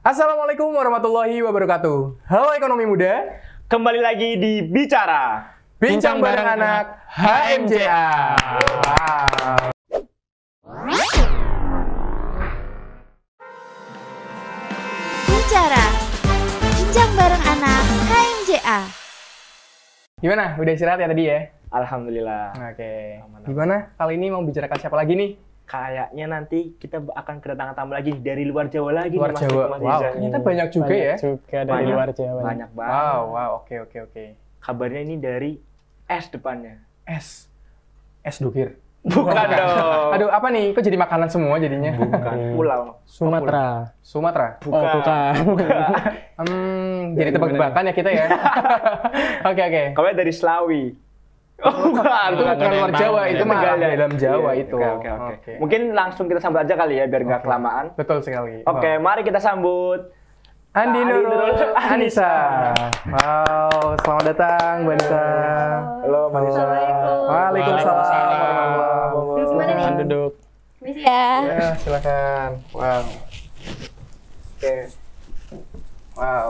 Assalamualaikum warahmatullahi wabarakatuh. Halo ekonomi muda. Kembali lagi di Bicara Bincang bareng anak HMJA. Wow. Bicara Bincang bareng anak HMJA. Gimana? Udah istirahat ya tadi ya? Alhamdulillah. Oke. Gimana? Kali ini mau bicarakan siapa lagi nih? Kayaknya nanti kita akan kedatangan tamu lagi dari luar Jawa lagi. Luar nih, Mas Jawa. Mas Wow, Iza. ternyata banyak juga ya. Juga dari Banyak. luar Jawa. Banyak banget. Wow, oke. Kabarnya ini dari S depannya. Es dukir. Bukan dong. Aduh, apa nih? Kok jadi makanan semua jadinya? Bukan. Pulau. Sumatera. Sumatera. Bukan. Oh, bukan. Jadi tebak-tebakan ya kita ya. Oke. Kabarnya dari Slawi. Oh, bukan. Itu bukan luar Jawa, itu mah Tegal ya? dalam Jawa Iya, itu. Oke. Mungkin langsung kita sambut aja kali ya biar nggak kelamaan. Betul sekali. Oke, mari kita sambut Andi Andi Nurul Nurul Anissa. Wow, selamat datang Mbak Anissa. Halo, Mbak Nisa. Assalamualaikum. Waalaikumsalam. Duduk mana nih? Silakan duduk. Misi ya. Ya, silakan. Wow. Oke. Wow.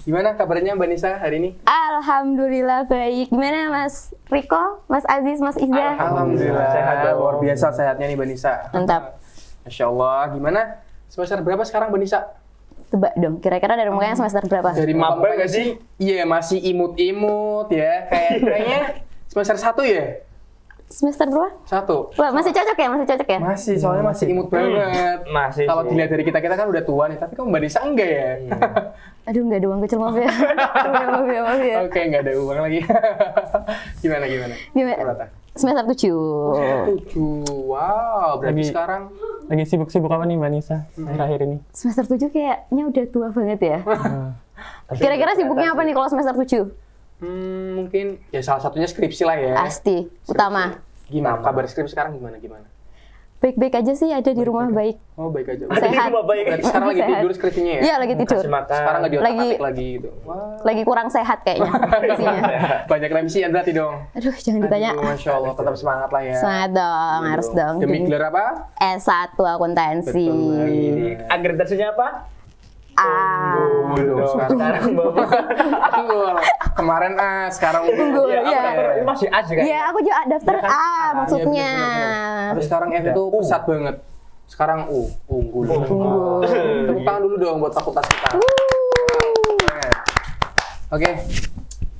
Gimana kabarnya Mbak Nisa hari ini? Alhamdulillah baik. Gimana Mas Riko, Mas Aziz, Mas Iza? Alhamdulillah. Sehat dong. Luar biasa sehatnya nih Mbak Nisa. Mantap. Masya Allah. Gimana? Semester berapa sekarang Mbak Nisa? Tebak dong, kira-kira dari mukanya semester berapa? Dari Maba maba nggak sih? Iya, masih imut-imut ya. Kayaknya semester 1 ya? Semester berapa? 1. Wah, masih cocok ya? Masih cocok ya? Masih, soalnya masih imut banget. Masih Kalau sih. dilihat dari kita kan udah tua nih, tapi kok Mbak Nisa enggak ya? Aduh, nggak ada uang kecil, maaf ya. Maaf ya. Oke, nggak ada uang lagi. Gimana? Gimana? Berapa? Semester 7. 7. Wow, berarti Lagi- sekarang Lagi sibuk-sibuk apa nih Mbak Nisa akhir-akhir ini? Semester 7 kayaknya udah tua banget ya. Tapi Kira-kira sibuknya apa nih kalau semester 7? mungkin ya salah satunya skripsi lah ya. Pasti, utama. Gimana? Kabar skripsi sekarang gimana? Baik-baik aja sih, ada di rumah baik. Oh, baik aja. Sehat. Cuma baik. Berarti sekarang lagi Sehat. tidur skripsinya ya? Iya, lagi tidur. Kasih makan. Sekarang nggak diotak-atik Lagi- lagi gitu. Wah. Lagi kurang sehat kayaknya isinya. Banyak revisian berarti dong. Aduh, jangan ditanya. Aduh, Masya Allah, tetap semangat lah ya. Semangat dong, harus dong. Demi gelar apa? S1 akuntansi. Betul banget. Akreditasinya apa? Waduh, sekarang Bapak. Unggul. Kemarin A, sekarang Unggul, Iya, iya. ini masih A sih kan? Iya, aku juga daftar A maksudnya. Tapi sekarang F itu pesat banget. Sekarang U, unggul. Unggul. Tepuk tangan dulu dong buat fakultas kita. Oke.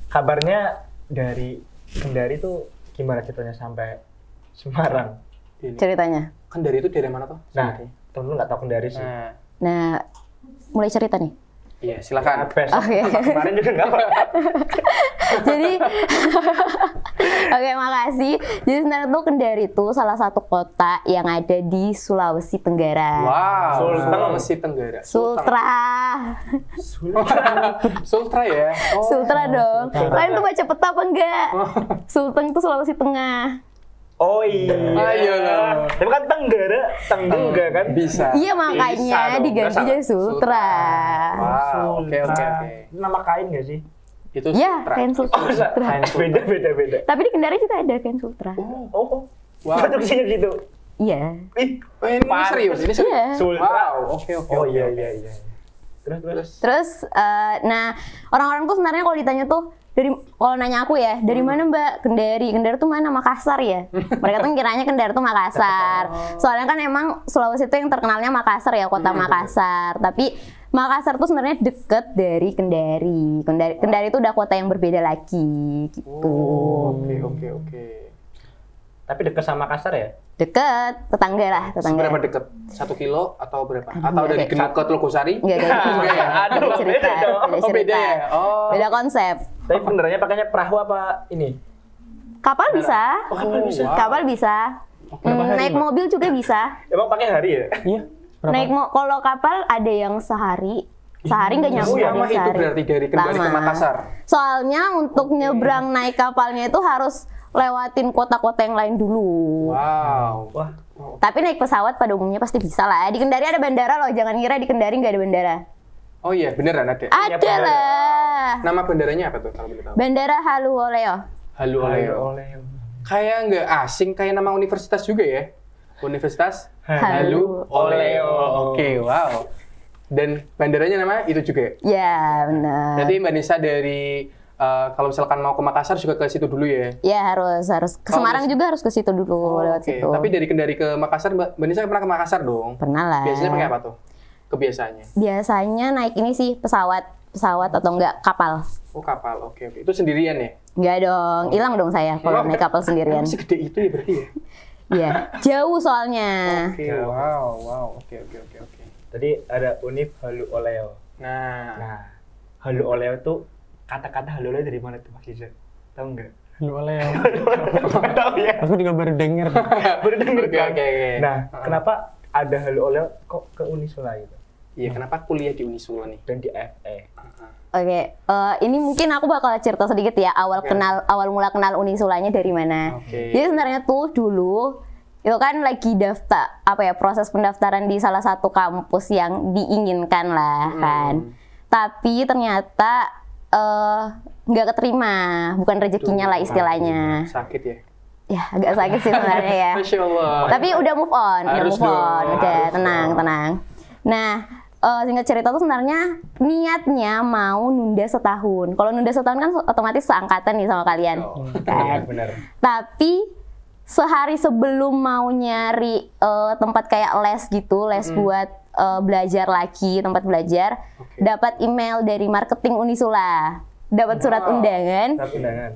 Kabarnya dari Kendari tuh gimana ceritanya sampai Semarang? Ini. Ceritanya. Kan dari itu dari mana tuh? Nah, temen lu nggak tahu Kendari sih. Nah, Nah, mulai cerita nih. iya silakan. Besok Oke. kemarin juga nggak apa. Jadi, oke, makasih. Jadi sebenarnya tuh Kendari itu salah satu kota yang ada di Sulawesi Tenggara. Wow, Sulteng. Sulawesi Tenggara. Sultra. Sultra ya? Oh. Sultra dong. Sultra. Kalian tuh baca peta apa enggak? Sulteng itu Sulawesi Tengah. Oh iya. Ayo lah. Tapi kan Tenggara, juga kan? Bisa. Iya makanya dong, diganti nggak jadi Sultra. Wow, oke. Nama kain nggak sih? Itu Iya, Sultra. kain Sultra. Beda. Tapi di Kendari juga ada kain Sultra. Oh. Wow. Produksinya gitu. Iya. Ih, Ini serius? Ini serius? Iya. Sultra. Wow, oke. Oh iya. Terus. Terus, nah orang-orang tuh sebenarnya kalau ditanya tuh kalau nanya aku ya, dari mana Mbak? Kendari. Kendari tuh mana? Makassar ya? Mereka tuh kiranya Kendari tuh Makassar. Soalnya kan emang Sulawesi itu yang terkenalnya Makassar ya, kota Makassar. Tapi Makassar tuh sebenarnya deket dari Kendari. Kendari itu udah kota yang berbeda lagi gitu. Oke. Tapi dekat sama Makassar ya? Deket, tetangga lah, tetangga. Seberapa deket? 1 kilo atau berapa? Aduh, Atau dari enggak, Genuk ke Telukosari? Enggak kayak gitu. Enggak ya? Aduh, Beda cerita, beda dong. beda Oh, cerita. beda ya? Oh. Beda konsep. Tapi benerannya pakainya perahu apa ini? Kapal bisa. kapal bisa. wow. Kapal bisa. Naik mobil juga bisa. Emang pakai hari ya? Iya. Kalau kapal ada yang sehari nggak nyampe Lama itu sehari. berarti dari Kendari ke Lama. Makassar? Soalnya untuk nyebrang naik kapalnya itu harus lewatin kota-kota yang lain dulu. Wow. Wah. Tapi naik pesawat pada umumnya pasti bisa lah. Di Kendari ada bandara loh, jangan kira di Kendari nggak ada bandara. Oh iya, beneran ada? Ada bandara. lah. Nama bandaranya apa tuh kalau boleh tahu? Bandara Haluoleo. Halu Oleo. Kayak nggak asing, kayak nama universitas juga ya? Universitas Halu Oleo. Oke, wow. Dan bandaranya namanya itu juga. Ya, benar. Jadi Mbak Nisa dari kalau misalkan mau ke Makassar juga ke situ dulu ya? Ya, harus ke Semarang juga harus ke situ dulu, lewat Oke. situ. Tapi dari Kendari ke Makassar, Mbak Nisa pernah ke Makassar dong? Pernah lah. Biasanya pakai apa tuh? Kebiasaannya? Biasanya naik ini sih pesawat atau enggak kapal. Oh kapal, oke. Itu sendirian ya? Enggak dong, hilang dong saya kalau naik kapal sendirian. Emang segede itu ya berarti ya? Iya, jauh soalnya. Oke, wow, oke. Tadi ada Univ Halu Oleo. Nah, Halu Oleo tuh kata-kata Halu Oleo dari mana tuh Mas Iza? Tahu nggak? Lu oleh. Nggak tahu ya. Aku juga baru denger. Baru denger kan? Oke. Nah, kenapa ada Halu Oleo kok ke Unisula gitu? Iya, kenapa kuliah di Unisula nih? Dan di FE. Oke, ini mungkin aku bakal cerita sedikit ya awal mula kenal Unisulanya dari mana. Oke. Jadi sebenarnya tuh dulu itu kan lagi proses pendaftaran di salah satu kampus yang diinginkan lah kan. Tapi ternyata nggak keterima, bukan rezekinya lah istilahnya. Sakit ya? Ya agak sakit sih sebenarnya ya. Masya Allah. Tapi udah move on, Harus dong, udah harus tenang. Nah, singkat cerita tuh sebenarnya niatnya mau nunda setahun. Kalau nunda setahun kan otomatis seangkatan nih sama kalian, kan? Benar. Tapi sehari sebelum mau nyari tempat kayak les gitu, les buat belajar lagi, tempat belajar, dapat email dari marketing Unisula, dapat surat undangan. Surat undangan.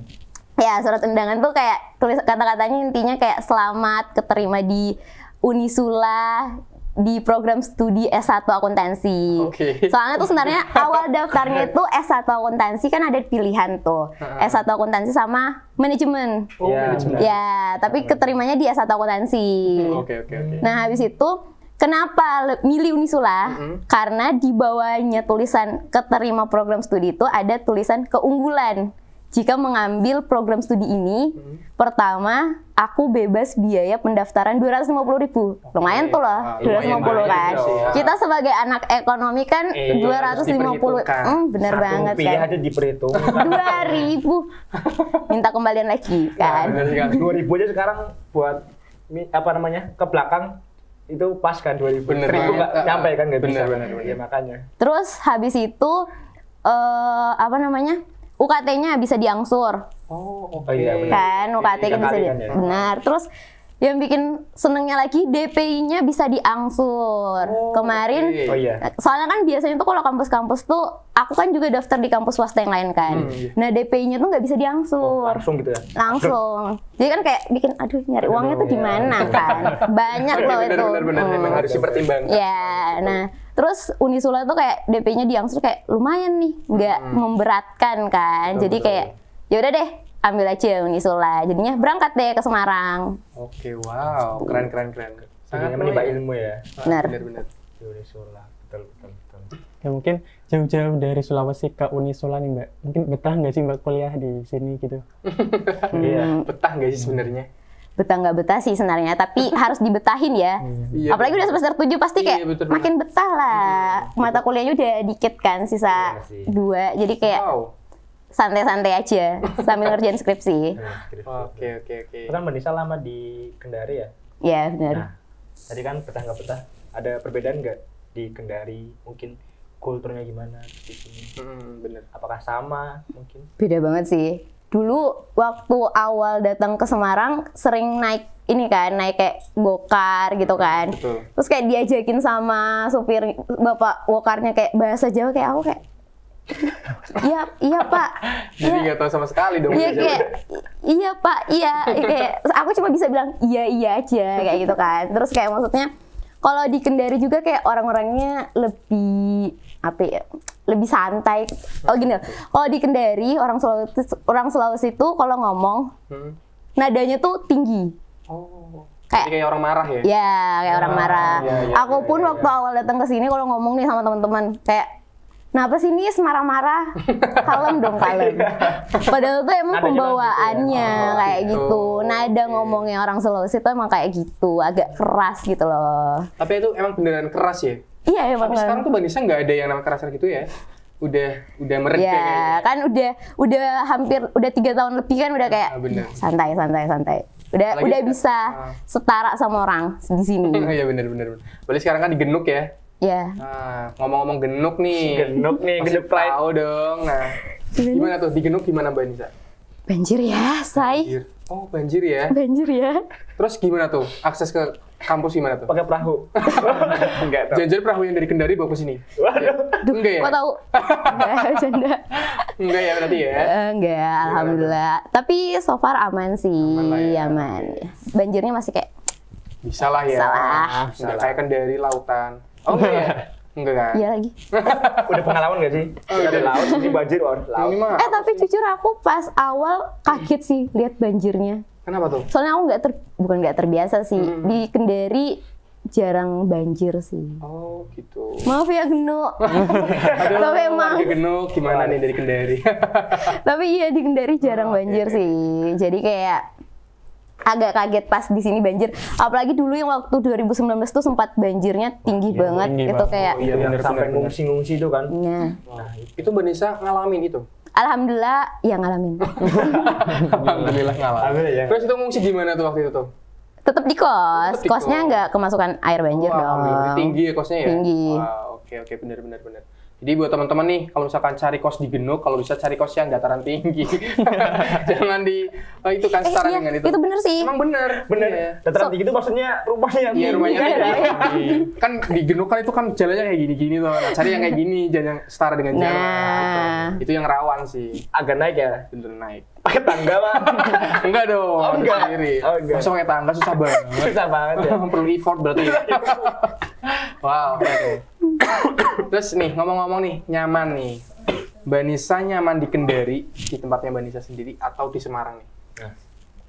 Ya, surat undangan tuh kayak tulis kata-katanya intinya kayak selamat keterima di Unisula di program studi S1 akuntansi. Oke. Soalnya tuh sebenarnya awal daftarnya itu S1 akuntansi kan ada pilihan tuh. S1 akuntansi sama manajemen. Oh, Ya, manajemen. Ya, tapi keterimanya di S1 akuntansi. Oke. Nah, habis itu kenapa milih Unisula? Karena di bawahnya tulisan keterima program studi itu ada tulisan keunggulan. Jika mengambil program studi ini, pertama aku bebas biaya pendaftaran 250.000. Lumayan tuh loh, 250 kan. sih ya. Kita sebagai anak ekonomi kan 250. Bener banget Rupiah kan. aja diperhitung. 2.000. Minta kembalian lagi kan. Bener sekali. 2000 aja sekarang buat ke belakang itu pas kan 2000. Bener. 1000 nggak nyampe kan nggak bisa. Bener. Ya makanya. Terus habis itu UKT-nya bisa diangsur. Oh, oke. Oh iya, bener. Kan UKT kan bisa Kali kan ya. benar. Terus yang bikin senengnya lagi DPI-nya bisa diangsur. Kemarin oke. Oh iya. soalnya kan biasanya tuh kalau kampus-kampus tuh aku kan juga daftar di kampus swasta yang lain kan. Nah, DPI-nya tuh nggak bisa diangsur. Langsung gitu ya. Langsung. Jadi kan kayak bikin aduh nyari uangnya tuh di mana kan. Banyak loh itu. Bener. Memang harus dipertimbangkan. Ya, nah terus Unisula tuh kayak DP-nya diangsur kayak lumayan nih, nggak memberatkan kan. Jadi kayak ya udah deh, ambil aja Unisula. Jadinya berangkat deh ke Semarang. Oke, wow. Keren. Sangat menimba ilmu ya. Benar. Bener. Unisula. Betul. Ya mungkin jauh-jauh dari Sulawesi ke Unisula nih Mbak. Mungkin betah nggak sih Mbak kuliah di sini gitu? Iya. Betah nggak sih sebenarnya? Betah nggak betah sih sebenarnya, tapi harus dibetahin ya. Iya, Apalagi udah semester 7 pasti kayak Iya, betul. makin betah lah. Mata kuliahnya udah dikit kan, sisa Iya sih. 2. Jadi kayak Wow. santai-santai aja sambil ngerjain skripsi. Oke. Itu kan Mbak Nisa lama di Kendari ya? Ya, benar. Nah, tadi kan betah nggak betah. Ada perbedaan nggak di Kendari? Mungkin kulturnya gimana di sini? Bener. Apakah sama mungkin? Beda banget sih. Dulu waktu awal datang ke Semarang sering naik ini kan, naik kayak gokar gitu kan. Betul. Terus kayak diajakin sama supir bapak gokarnya kayak bahasa Jawa kayak aku kayak iya Pak. Jadi nggak tahu sama sekali dong. Iya kayak iya Pak, iya kayak aku cuma bisa bilang iya aja kayak gitu kan. Terus kayak maksudnya kalau di Kendari juga kayak orang-orangnya lebih lebih santai. Oh gini, kalau di Kendari orang Sulawesi itu kalau ngomong nadanya tuh tinggi. Oh. Kayak- Jadi kayak orang marah ya? Ya, kayak orang marah. iya, Aku pun waktu awal datang ke sini kalau ngomong nih sama teman-teman kayak kenapa sih Nis marah-marah? Kalem dong, kalem. Padahal tuh emang Nadanya pembawaannya gitu ya? kayak Oh, gitu. Nada oke. ngomongnya orang Sulawesi tuh emang kayak gitu, agak keras gitu loh. Tapi itu emang beneran keras ya? Iya emang Tapi sekarang tuh Mbak Nisa nggak ada yang namanya keras gitu ya? Udah mereda ya kayaknya. kan udah hampir 3 tahun lebih kan udah kayak bener. santai. Udah Apalagi bisa setara sama orang di sini. Iya bener. Berarti sekarang kan digenuk ya? Ya. Nah, ngomong-ngomong genuk nih. Genuk nih, Pasti genuk pride. tahu dong. Nah, gimana tuh di genuk gimana Mbak Nisa? Banjir ya, say. Banjir. Oh, banjir ya. Banjir ya. Terus gimana tuh? Akses ke kampus gimana tuh? Pakai perahu. Enggak tahu. Jangan perahu yang dari Kendari bawa ke sini. Waduh. Duh, Enggak ya? kok tahu? Enggak, bercanda. Enggak ya berarti ya? Enggak, alhamdulillah. Tapi so far aman sih, Aman lah ya. aman. Banjirnya masih kayak Bisa lah ya. Salah. Enggak kayak Kendari lautan. Oh enggak ya? Enggak kan? iya lagi. Udah pengalaman nggak sih? Kita ada laut, ini banjir, laut. Ini mah. Tapi jujur aku pas awal kaget sih lihat banjirnya. Kenapa tuh? Soalnya aku bukan nggak terbiasa sih. Di Kendari jarang banjir sih. Oh gitu. Maaf ya Genuk. Aduh, Tapi emang warga genuk gimana nih dari Kendari? Tapi iya di Kendari jarang banjir sih. Jadi kayak agak kaget pas di sini banjir. Apalagi dulu yang waktu 2019 tuh sempat banjirnya tinggi banget. tinggi Itu banget. kayak Oh, iya, Yang bener, sampai bener. ngungsi-ngungsi itu kan. Nah, Nah, itu Mbak Nisa ngalamin itu? alhamdulillah ya ngalamin. Alhamdulillah ngalamin. Alhamdulillah ya. Terus itu ngungsi gimana tuh waktu itu tuh? Tetap di kos. Tetep di Kosnya kos. nggak kemasukan air banjir Wah, dong. tinggi ya kosnya ya? Tinggi. Wah, oke benar. Jadi buat teman-teman nih, kalau misalkan cari kos di Genuk, kalau bisa cari kos yang dataran tinggi. Jangan di itu kan setara Iya, dengan itu. itu bener sih. Emang bener. Bener. Iya. Dataran tinggi itu maksudnya rumahnya yang Iya tinggi. rumahnya Iya, tinggi. iya. Kan di Genuk kan itu kan jalannya kayak gini-gini tuh. Nah, cari yang kayak gini, jangan yang setara dengan jalan. Nah. Itu yang rawan sih. Agak naik ya. Bener naik. Pakai tangga mah. Enggak dong, Oh, enggak. sendiri. Oh, enggak. Masa pakai tangga susah banget. Susah banget ya. Perlu effort berarti ya. Wow, oke. Terus nih, ngomong-ngomong nih, nyaman nih. Mbak Nisa nyaman di Kendari, di tempatnya Mbak Nisa sendiri, atau di Semarang nih?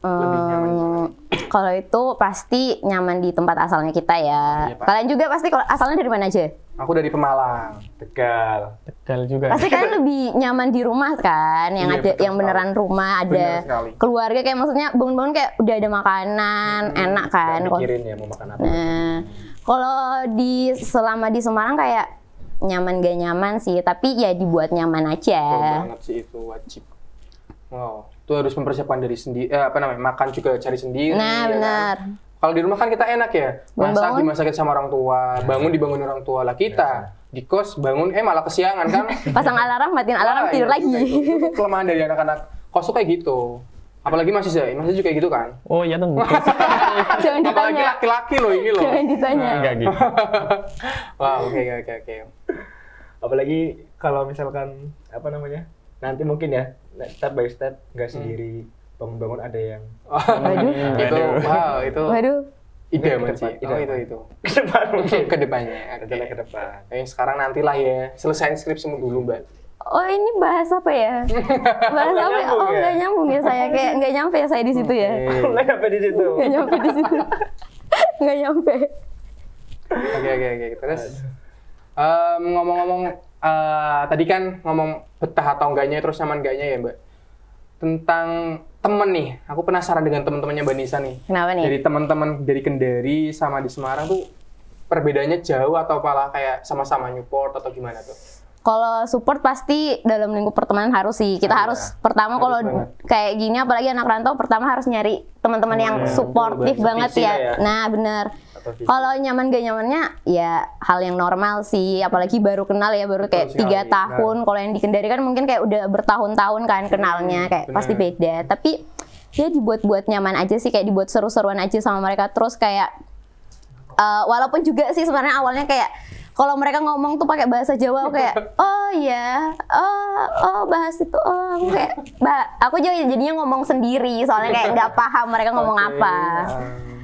Lebih nyaman di mana? Kalau itu pasti nyaman di tempat asalnya kita ya. Iya, Pak. Kalian juga pasti kalau asalnya dari mana aja? Aku dari Pemalang. Tegal. Tegal juga. Pasti kalian lebih nyaman di rumah kan, yang Iya, ada betul yang sekali. beneran rumah, ada Bener sekali. keluarga kayak maksudnya bangun-bangun kayak udah ada makanan, enak kan. Nggak mikirin ya mau makan apa. Nah, kalau selama di Semarang kayak nyaman gak nyaman sih, tapi ya dibuat nyaman Betul aja. banget sih itu wajib. Wow, itu harus mempersiapkan dari sendiri. Makan juga cari sendiri. Nah, ya kan? benar. Kalau di rumah kan kita enak ya, masak Bangun-bangun. dimasakin sama orang tua, bangun dibangunin orang tua. Lah kita di kos bangun malah kesiangan kan? Pasang alarm, matiin alarm, Wah, tidur iya lagi. juga itu kelemahan dari anak-anak kos tuh kayak gitu. Apalagi masih juga kayak gitu kan? Oh iya tentu. Jangan Apalagi ditanya. laki-laki loh ini loh. Jangan ditanya. Enggak gitu. Wah, oke. Apalagi kalau misalkan apa namanya? Nanti mungkin ya step by step nggak sendiri bangun-bangun ada yang Waduh. Itu, wow, itu Waduh. idaman Ke sih. depan, Oh, idaman. itu. ke depan mungkin. Ke depannya. Rencana ke depan. Sekarang nantilah ya. Selesain skripsimu dulu, Mbak. Oh ini bahas apa ya? Bahas apa? Ya? nyambung Oh ya? nggak nyambung ya saya, kayak nggak nyampe ya saya di situ ya. Nggak sampai di situ. Nggak nyampe di situ. Nggak nyampe. Oke. Terus ngomong-ngomong tadi kan ngomong betah atau enggaknya terus nyaman enggaknya ya, Mbak. Tentang temen nih, aku penasaran dengan teman-temannya Mbak Nisa nih. Kenapa nih? Dari teman-teman dari Kendari sama di Semarang tuh perbedaannya jauh atau malah kayak sama-sama Newport atau gimana tuh? Kalau support pasti dalam lingkup pertemanan harus sih. Kita harus pertama Harus kalau banget. kayak gini apalagi anak rantau pertama harus nyari teman-teman yang suportif betul, banget visi ya. lah ya. Nah, bener. Atau visi. Kalau nyaman gak nyamannya ya hal yang normal sih, apalagi baru kenal ya, baru kayak Betul 3 sekali, tahun. Kalau yang di Kendari kan mungkin kayak udah bertahun-tahun kan kenalnya, kayak bener. pasti beda. Tapi ya dibuat-buat nyaman aja sih, kayak dibuat seru-seruan aja sama mereka. Terus kayak walaupun juga sih sebenarnya awalnya kayak kalau mereka ngomong tuh pakai bahasa Jawa aku kayak oh iya, oh bahas itu, aku kayak aku juga jadinya ngomong sendiri soalnya kayak nggak paham mereka ngomong Oke, apa,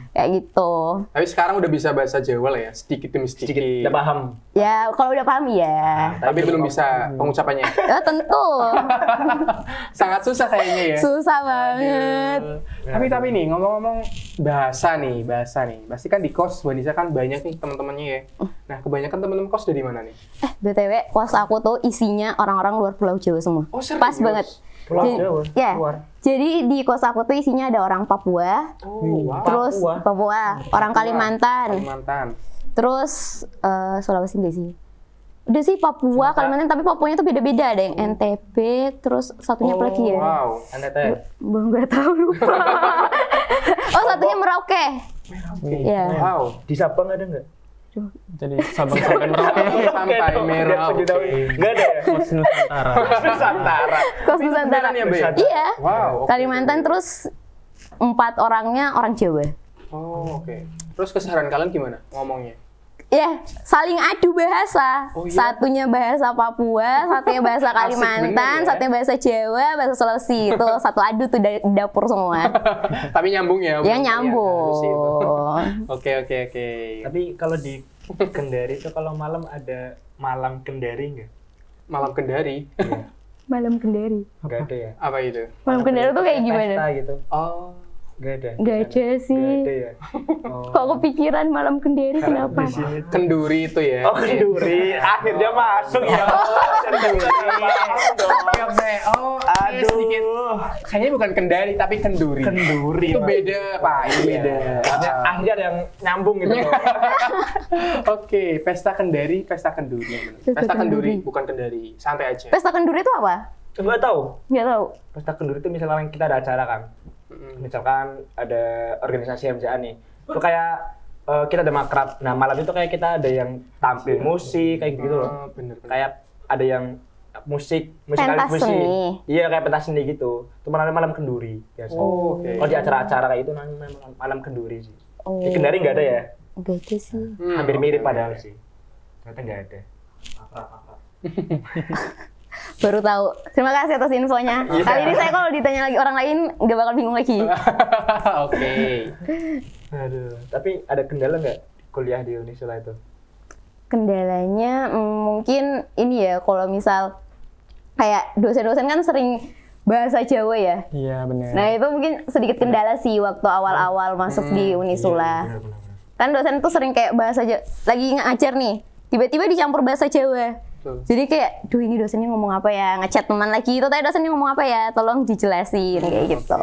kayak gitu. Tapi sekarang udah bisa bahasa Jawa lah ya, sedikit demi sedikit. Sedikit udah paham. Ya kalau udah paham ya, Tapi belum bisa pengucapannya. ya tentu Sangat susah kayaknya ya. susah banget. Tapi nih ngomong-ngomong bahasa nih. Pasti kan di kos Mbak Nisa kan banyak nih teman-temannya ya. Nah, kebanyakan teman-teman kos dari mana nih? BTW kos aku tuh isinya orang-orang luar Pulau Jawa semua. Oh, serius? Pas banget. Pulau Jadi- Jawa, Ya. luar. Jadi di kos aku tuh isinya ada orang Papua, Oh, wow. terus Papua. orang Kalimantan, Kalimantan. terus Sulawesi nggak sih? Udah sih Papua, Kalimantan, tapi Papuanya tuh beda-beda. Ada yang NTB, terus satunya apa lagi ya? Wow. Anda teh. Bang nggak tahu lupa. Oh satunya Merauke. Ya. Wow. Di Sabang ada nggak? Aduh. Jadi Sabang sampai Merauke. Sampai Merauke. Nggak ada ya? Kos Nusantara. Nusantara. Kos Nusantara. beneran ya, Mbak? Iya. Wow. oke. Kalimantan terus 4 orangnya orang Jawa. Oh, oke. Terus keseharian kalian gimana ngomongnya? Ya, saling adu bahasa. Oh, iya? Satunya bahasa Papua, satunya bahasa Asik Kalimantan, bener ya. satunya bahasa Jawa, bahasa Sulawesi. Itu satu adu tuh di dapur semua. Tapi nyambung ya? Ya Harus itu. nyambung. Oke. Tapi kalau di Kendari itu kalau malam ada malam Kendari nggak? Malam Kendari. Malam Kendari. Nggak ada ya? Apa itu? Malam Kendari tuh kayak gimana? Pesta gitu. Oh, Nggak ada. Nggak ada sih. Nggak ada ya. Oh. Kok kepikiran malam Kendari kenapa? Di sini tuh. kenduri itu ya. Oh, kenduri. Akhirnya masuk ya. Kenduri. Paham dong. Oh, Aduh. sedikit. Kayaknya bukan kendari tapi kenduri. Kenduri. Itu Mas. beda, Pak. Itu beda. Akhirnya ada yang nyambung gitu loh. Oke, pesta kendari, pesta kenduri. Pesta kenduri, bukan kendari. Santai aja. Pesta Kenduri itu apa? Nggak tahu. Nggak tahu. Pesta kenduri itu misalnya kita ada acara kan. Misalkan ada organisasi MCA nih. Itu kayak kita ada makrab. Nah, malam itu kayak kita ada yang tampil musik kayak gitu loh. Bener. Kayak ada yang musik Pentas musik. seni. Iya, kayak pentas seni gitu. Itu malam malam kenduri biasa. Oh, oke. Kalau di acara-acara kayak itu namanya malam kenduri sih. Oh. Di Kendari nggak ada ya? Nggak ada sih. Hampir mirip padahal sih. Ternyata nggak ada. Baru tahu. Terima kasih atas infonya. Kali ini saya kalau ditanya lagi orang lain nggak bakal bingung lagi. Oke. Aduh. Tapi ada kendala nggak kuliah di Unisula itu? Kendalanya mungkin ini ya, kalau misal kayak dosen-dosen kan sering bahasa Jawa ya. Iya benar. Nah itu mungkin sedikit kendala sih waktu awal-awal masuk di Unisula. Benar-benar. Kan dosen tuh sering kayak bahasa Jawa, lagi ngajar nih, tiba-tiba dicampur bahasa Jawa. Betul. Jadi kayak, duh ini dosennya ngomong apa ya, ngechat teman lagi, itu tadi dosennya ngomong apa ya, tolong dijelasin kayak gitu.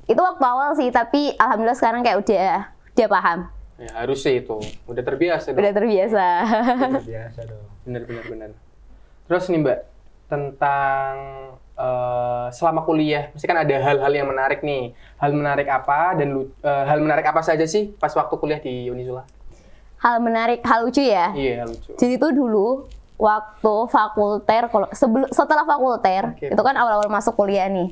Itu waktu awal sih, tapi alhamdulillah sekarang kayak udah paham, Ya, harus sih itu. Udah terbiasa dong. udah terbiasa. Biasa dong. Bener. Terus nih Mbak, tentang selama kuliah, pasti kan ada hal-hal yang menarik nih. Hal menarik apa dan hal menarik apa saja sih pas waktu kuliah di Unisula? Hal menarik, hal lucu ya. Iya, lucu. Jadi tuh dulu waktu fakulter, kalau setelah fakulter, Oke. itu kan awal-awal masuk kuliah nih.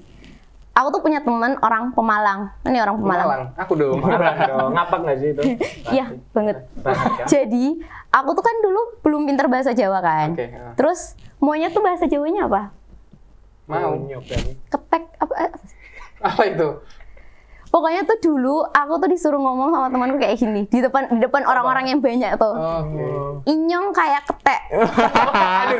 Aku tuh punya teman orang Pemalang. Ini orang Pemalang. Malang. Aku dong. Marah dong. Ngapak nggak sih itu? Iya, banget. Banget kan? Jadi, aku tuh kan dulu belum pinter bahasa Jawa kan. Oke, Terus, maunya tuh bahasa Jawanya apa? Mau. nyobain. Ketek, apa? Apa itu? Pokoknya tuh dulu, aku tuh disuruh ngomong sama temanku kayak gini. Di depan orang-orang yang banyak tuh. Oke. Inyong kayak ketek. Aduh,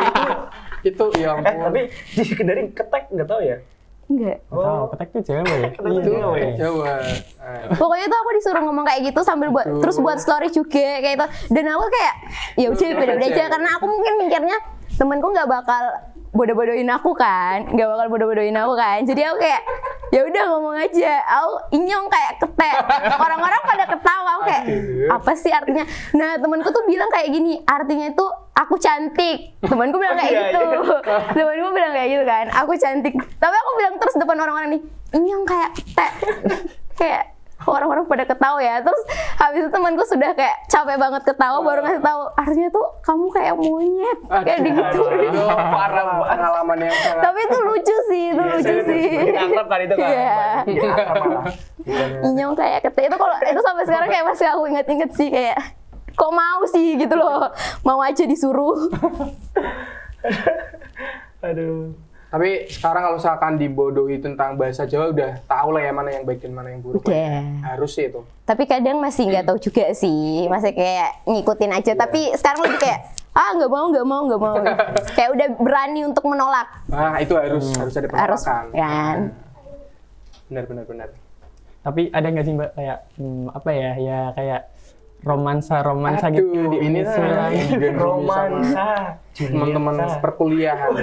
itu ya ampun. Tapi di Kendari ketek nggak tahu ya? Enggak. Tahu, ketek tuh Jawa ya. Ketek tuh Jawa ya? Jawa. Pokoknya tuh aku disuruh ngomong kayak gitu sambil buat Aduh. terus buat story juga kayak gitu. Dan aku kayak ya udah beda-beda aja karena aku mungkin mikirnya temanku nggak bakal bodoh-bodohin aku kan, nggak bakal bodoh-bodohin aku kan. Jadi aku kayak ya udah ngomong aja. Aku inyong kayak ketek. Orang-orang pada ketawa aku kayak apa sih artinya? Nah temanku tuh bilang kayak gini, artinya itu aku cantik. Temanku bilang kayak Iya, gitu. Temanku bilang kayak gitu kan, aku cantik. Tapi aku bilang terus depan orang-orang nih, inyong kayak ketek. Kayak orang-orang pada ketawa ya. Terus habis itu temanku sudah kayak capek banget ketawa baru ngasih tahu artinya tuh kamu kayak monyet. Kayak digituin. Itu parah pengalaman yang sangat. Tapi itu lucu sih, itu lucu sih. Akrab kan itu kan? Iya. Akrab malah. Inyong kayak ketek itu kalau itu sampai sekarang kayak masih aku inget-inget sih kayak kok mau sih gitu loh. Mau aja disuruh. Aduh. Tapi sekarang kalau misalkan dibodohi tentang bahasa Jawa udah tahu lah ya mana yang baik dan mana yang buruk. Udah. Harus sih itu. Tapi kadang masih nggak tahu juga sih, masih kayak ngikutin aja. Tapi sekarang lebih kayak nggak mau. Kayak udah berani untuk menolak. Nah, itu harus ada Harus penolakan. kan. Benar. Tapi ada nggak sih Mbak kayak apa ya kayak romansa Aduh, gitu di ini Unisula. Romansa. Teman-teman Julieta. perkuliahan.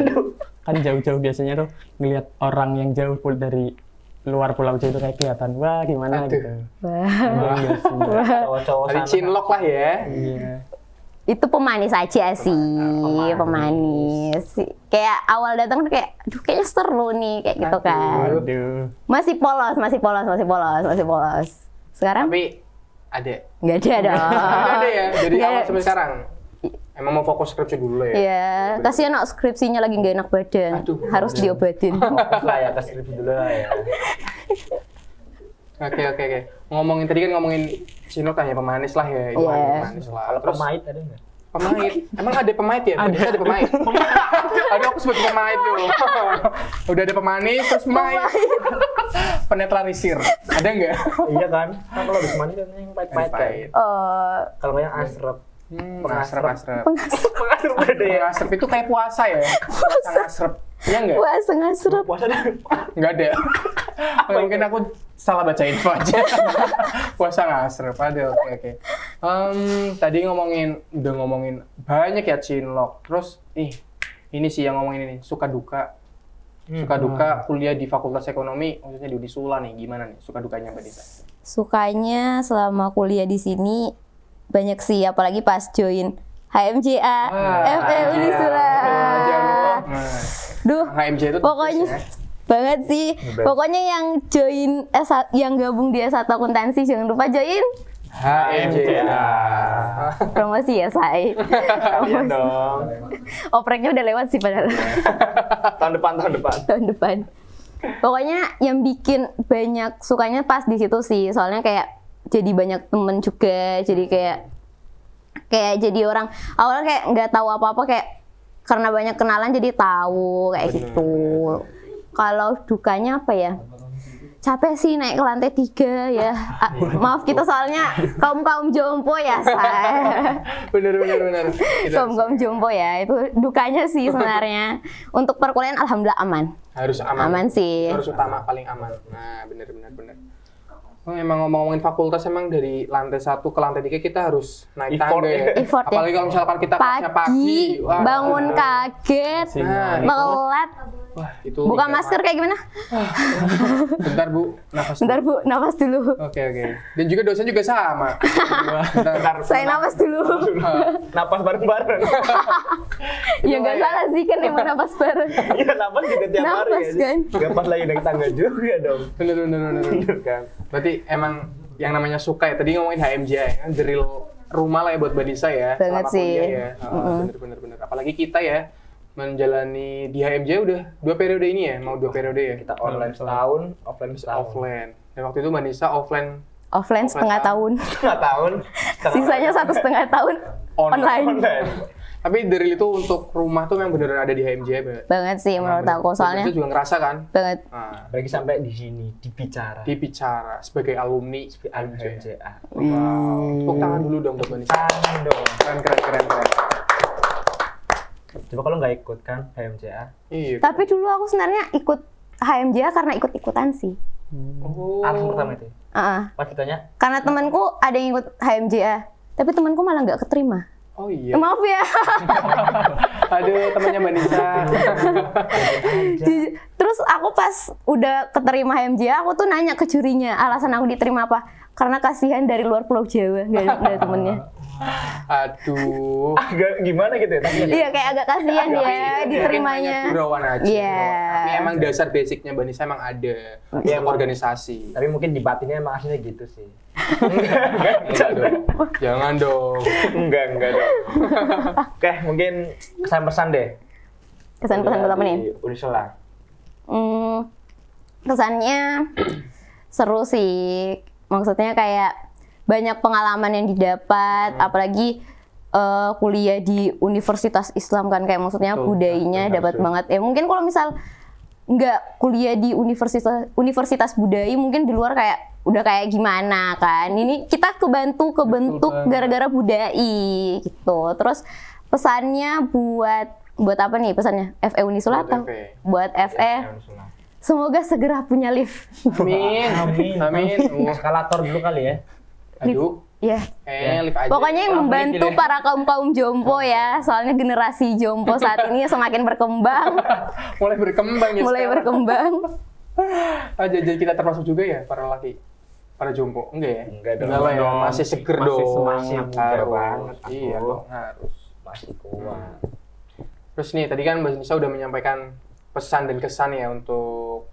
Kan jauh-jauh biasanya tuh ngelihat orang yang jauh dari luar pulau Jawa itu kayak kelihatan wah gimana Aduh. gitu. Wah. Ada nggak sih, Mbak? Cowok-cowok Tadi sana. cinlok lah ya. Iya. Itu pemanis aja sih, pemanis. Kayak awal datang tuh kayak, aduh kayaknya seru nih kayak gitu kan. Aduh. Masih polos. Sekarang Tapi Ada. Nggak ada dong. Nggak ada ya, dari Nggak awal ada. sampai sekarang. Emang mau fokus skripsi dulu ya? Iya, kasihan nak skripsinya lagi nggak enak badan, Aduh, harus diobatin. Lah ya, tes skripsi dulu lah ya. Oke. Ngomongin tadi kan ngomongin Cinlok hanya pemanis lah ya. Itu Iya. hanya pemanis lah. Kalau Terus pemait ada nggak? pemait. Emang ada pemait ya? Ada pemait. Aduh, aku sebagai pemait tuh. Udah ada pemanis, terus pemait. Penetralisir. Ada nggak? Iya kan? Kan kalau habis mandi kan yang pahit-pahit kan. Pahit. Kalau nggak yang asrep. Pengasrep. Pengasrep beda ya. Pengasrep itu kayak puasa ya? Puasa ngasrep. Iya nggak? Wah, sengasrep. Puasa dah. Nggak ada. Mungkin aku salah baca info aja. Puasa ngasrep. Ada, oke. Tadi udah ngomongin banyak ya Cinlok. Terus, ini sih yang ngomongin ini, suka duka. Suka duka kuliah di Fakultas Ekonomi, maksudnya di Unisula nih, gimana nih suka dukanya Mbak Nisa? Sukanya selama kuliah di sini banyak sih, apalagi pas join HMJA, FE Unisula. Jangan lupa. Duh, HMJ itu pokoknya banget sih. Pokoknya yang join yang gabung di S1 akuntansi jangan lupa join. HMJ. Promosi ya, say. Iya dong. Opreknya udah lewat sih padahal. Tahun depan. Tahun depan. Pokoknya yang bikin banyak sukanya pas di situ sih. Soalnya kayak jadi banyak temen juga. Jadi kayak jadi orang awalnya kayak nggak tahu apa-apa, kayak karena banyak kenalan jadi tahu kayak gitu. Kalau dukanya apa ya? Capek sih naik ke lantai 3 ya. Maaf kita soalnya kaum jompo ya, say. Bener. Kaum jompo ya, itu dukanya sih sebenarnya. Untuk perkuliahan alhamdulillah aman. Harus aman. Aman sih. Harus utama, paling aman. Nah, bener. Oh, emang ngomongin fakultas, emang dari lantai 1 ke lantai 3 kita harus naik Effort tangga ya. Effort ya. Apalagi kalau misalkan kita kelasnya pagi. Wah, bangun kaget, Nah, itu. telat. Wah, itu Buka liga masker kayak gimana? Bentar Bu, nafas. Bentar Bu, nafas dulu. Oke. Dan juga dosen juga sama. Bentar. Saya nafas dulu. Napas bareng-bareng. Ya nggak salah sih, kan emang nafas bareng. Iya, napas juga tiap hari Napas, ya. kan? Gak pas lagi naik tangga juga dong. Bener. Bener kan? Berarti emang yang namanya suka ya. Tadi ngomongin HMJ ya, kan the real rumah lah ya buat Mbak Nisa ya. Banget selama sih. kuliah ya. Bener. Apalagi kita ya menjalani di HMJ udah 2 periode ini ya, mau 2 periode ya. Kita online setahun, offline setahun. Offline. Dan waktu itu Mbak Nisa offline Offline setengah tahun. Setengah tahun. Sisanya 1,5 tahun online. Tapi the real itu untuk rumah tuh memang bener ada di HMJ ya. Banget sih menurut aku, soalnya Itu juga ngerasa kan? banget. Nah, Bagi sampai di sini, dibicara. dibicara sebagai alumni. Alumni JMCA. Wow. Tepuk tangan dulu dong buat Mbak Nisa. Tangan dong. Keren. Coba kalau nggak ikut kan HMCA. Iya. Tapi dulu aku sebenarnya ikut HMJA karena ikut-ikutan sih. Oh. Anak pertama itu. Pas ditanya, Karena temanku ada yang ikut HMJA, tapi temanku malah nggak keterima. Oh iya. Maaf ya. Aduh, temannya Mbak Nisa. Terus aku pas udah keterima HMJA, aku tuh nanya ke jurinya alasan aku diterima apa. Karena kasihan dari luar Pulau Jawa, nggak ada temennya. Aduh. agak gimana gitu ya? Tapi Iya, kayak agak kasihan ya Mungkin diterimanya. hanya gurauan aja. Iya. Tapi emang dasar basicnya Mbak Nisa emang ada. Iya, Untuk organisasi. Tapi mungkin di batinnya emang aslinya gitu sih. Enggak dong. Jangan dong. enggak dong. Oke, mungkin kesan-pesan deh. Kesan-pesan pertama nih. Di Unisula. Kesannya seru sih. Maksudnya kayak banyak pengalaman yang didapat, apalagi kuliah di Universitas Islam kan, kayak maksudnya budayanya dapat banget. Ya mungkin kalau misal nggak kuliah di universitas budaya, mungkin di luar kayak udah kayak gimana kan. Ini kita kebentuk gara-gara budai gitu. Terus pesannya buat apa nih pesannya? FE Unisula atau buat FE? Semoga segera punya lift. Amin. Eskalator dulu kali ya. Aduh. Ya. Lift aja. Pokoknya yang membantu para kaum jompo ya. Soalnya generasi jompo saat ini semakin berkembang. Mulai berkembang ya Mulai sekarang. berkembang. Jadi kita termasuk juga ya para laki, para jompo. Enggak ya? Enggak dong. Lah ya, masih seger Masih dong. semangat, muda Harus. banget aku. Iya dong, harus. Masih kuat. Terus nih, tadi kan Mbak Nisa udah menyampaikan pesan dan kesan ya untuk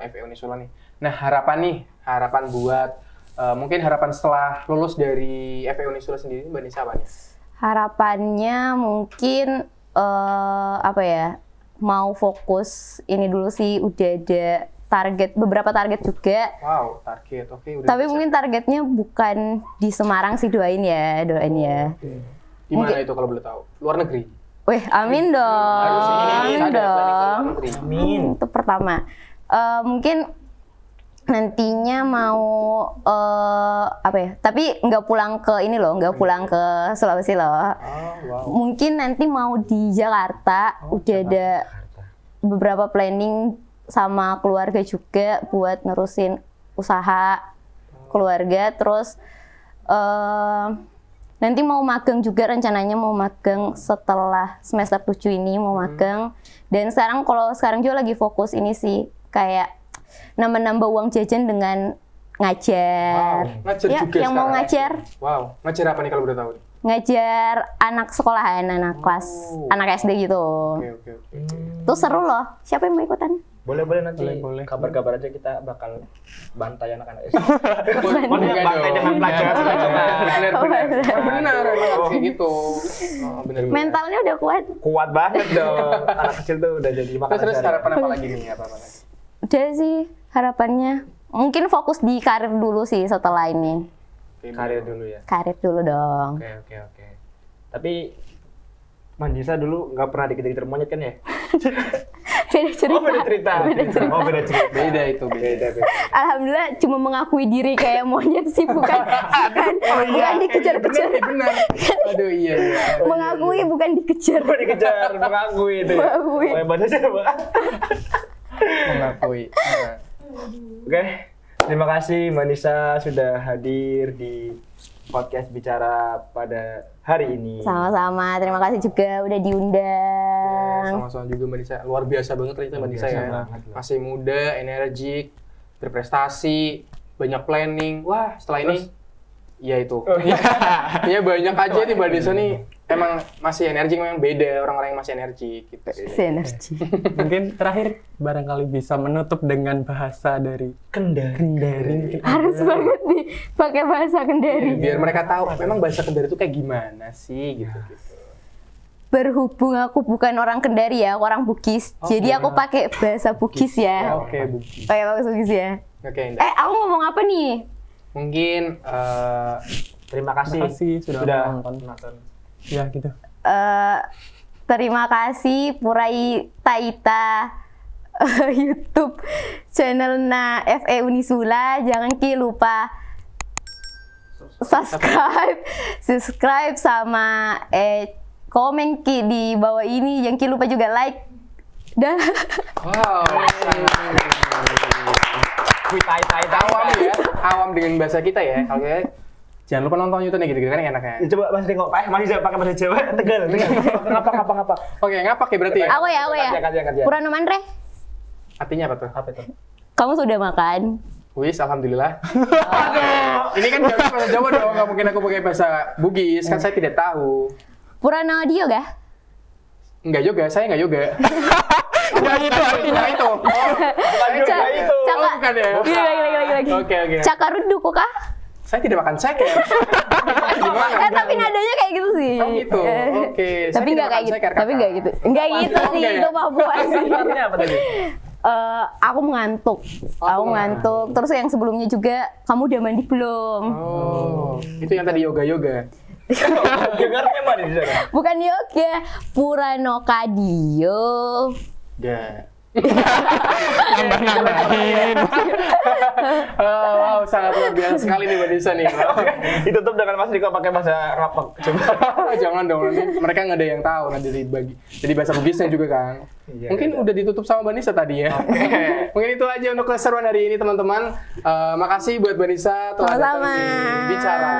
FE Unisula nih. Nah, harapan buat Mungkin harapan setelah lulus dari FE Unisula sendiri, Mbak Nisa apa nih? Harapannya mungkin apa ya, mau fokus ini dulu sih, udah ada beberapa target juga. Wow, target. Oke, udah Tapi bisa. mungkin targetnya bukan di Semarang sih, doain ya. Di mana itu kalau boleh tahu? Luar negeri? Wih, amin dong. Harus ini Amin ada planning ke luar dong. negeri. Amin. Itu pertama. Mungkin nantinya mau apa ya? Tapi nggak pulang ke ini loh, nggak pulang ke Sulawesi loh. Oh, wow. Mungkin nanti mau di Jakarta. Udah ada beberapa planning sama keluarga juga buat nerusin usaha keluarga. Terus nanti mau magang juga, rencananya mau magang setelah semester 7 ini mau magang. Dan kalau sekarang juga lagi fokus ini sih, kayak nambah-nambah uang jajan dengan ngajar. Wow, ngajar Ya, juga yang mau sekarang. ngajar, Wow, ngajar apa nih kalau boleh tahu? ngajar anak sekolahan, anak kelas, anak SD gitu. Oke. Tuh seru loh. Siapa yang mau ikutan? Boleh nanti Boleh. kabar-kabar aja, kita bakal bantai anak-anak SD. Maksudnya Maksudnya bantai dengan pelajaran. Benar, emang kayak gitu. Oh, benar. Mentalnya udah kuat. Kuat banget dong. Anak kecil tuh udah jadi makanan Terus sehari. harapan apa lagi nih? Apa lagi? Udah sih harapannya. Mungkin fokus di karir dulu sih setelah ini. Karir dulu ya. Karir dulu dong. Oke. Tapi Manjisa dulu nggak pernah dikejar-kejar monyet kan ya? Beda cerita. Oh beda cerita. Oh beda cerita. Beda itu, beda. Alhamdulillah cuma mengakui diri kayak monyet sih, bukan dikejar-kejar. Benar. Aduh, iya. Mengakui bukan dikejar. Gue dikejar, mengakui itu ya. Mengakui. Oh, hebat aja, Mbak. Mengakui. Nah. Oke, terima kasih Mbak Nisa sudah hadir di podcast Bicara pada hari ini. Sama-sama, terima kasih juga udah diundang. Sama-sama juga Mbak Nisa. Luar biasa banget ternyata Mbak Nisa ya. Biasa banget loh. Masih muda, energik, berprestasi, banyak planning. Wah, setelah ini ya itu. Ya banyak aja nih Mbak Nisa nih. Emang masih energik, memang beda orang-orang yang masih energik gitu. Sinergi. Mungkin terakhir barangkali bisa menutup dengan bahasa dari Kendari. Harus banget nih pakai bahasa Kendari. Biar mereka tahu memang bahasa Kendari itu kayak gimana sih gitu. Berhubung aku bukan orang Kendari ya, aku orang Bugis. Jadi aku pakai bahasa Bugis ya. Oke, Buki. Pakai bahasa Bugis ya. Oke, Indah. Aku ngomong apa nih? Mungkin Terima kasih, Terima kasih sudah menonton. Ya gitu. Terima kasih Purai Taita YouTube channelnya FE Unisula. Jangan lupa subscribe sama komen di bawah ini. Jangan lupa juga like. Dah. wow, awam ya, awam dengan bahasa kita ya. Oke. Jangan lupa nonton YouTube nih gitu kan enaknya. Ya, coba Mas tengok, masih bisa pakai bahasa Jawa, Tegal. Ngapa. Oke, ngapak ya berarti ya? Aku ya. Angkat. Purana Mandre, Artinya apa tuh? Apa itu? kamu sudah makan? Wis, alhamdulillah. Ini kan jawab bahasa Jawa dong, nggak mungkin aku pakai bahasa Bugis, kan saya tidak tahu. Purana Dio gak? Enggak yoga, saya enggak yoga. Enggak itu artinya itu. Oh, bukan yoga itu. Caka. Oh, bukan ya? Lagi. Oke. Cakaruduku kah? Saya tidak makan ceker. Gimana? Tapi nadanya kayak gitu sih. Oh gitu. Oke. Saya Tapi tidak nggak kayak makan gitu. ceker, Tapi Kakak. nggak gitu. Nggak gitu Oh, sih. enggak ya? Itu Papua sih. Artinya apa tadi? Aku mengantuk. Aku mengantuk. Terus yang sebelumnya juga, kamu udah mandi belum? Oh, itu yang tadi yoga. Dengarnya mana di sana? Bukan yoga, Purano Kadio. Ya. Oh, wow, sangat luar biasa sekali nih Mbak Nisa nih. Ditutup dengan Mas Riko pakai bahasa ngapak. Coba. Jangan dong, nanti mereka nggak ada yang tahu, nanti dibagi. Jadi bahasa Bugisnya juga kan. Iya, Mungkin udah ditutup sama Mbak Nisa tadi ya. Mungkin itu aja untuk keseruan hari ini teman-teman. Makasih buat Mbak Nisa telah datang Sama-sama. di Bicara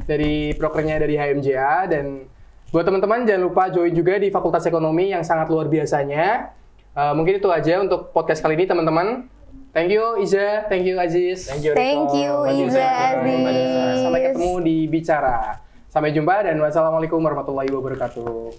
dari prokernya dari HMJA, dan buat teman-teman jangan lupa join juga di Fakultas Ekonomi yang sangat luar biasanya. Mungkin itu aja untuk podcast kali ini teman-teman. Thank you Iza, thank you Aziz. Thank you, Riko. Thank you, Iza Aziz. Sampai ketemu di Bicara. Sampai jumpa dan wassalamualaikum warahmatullahi wabarakatuh.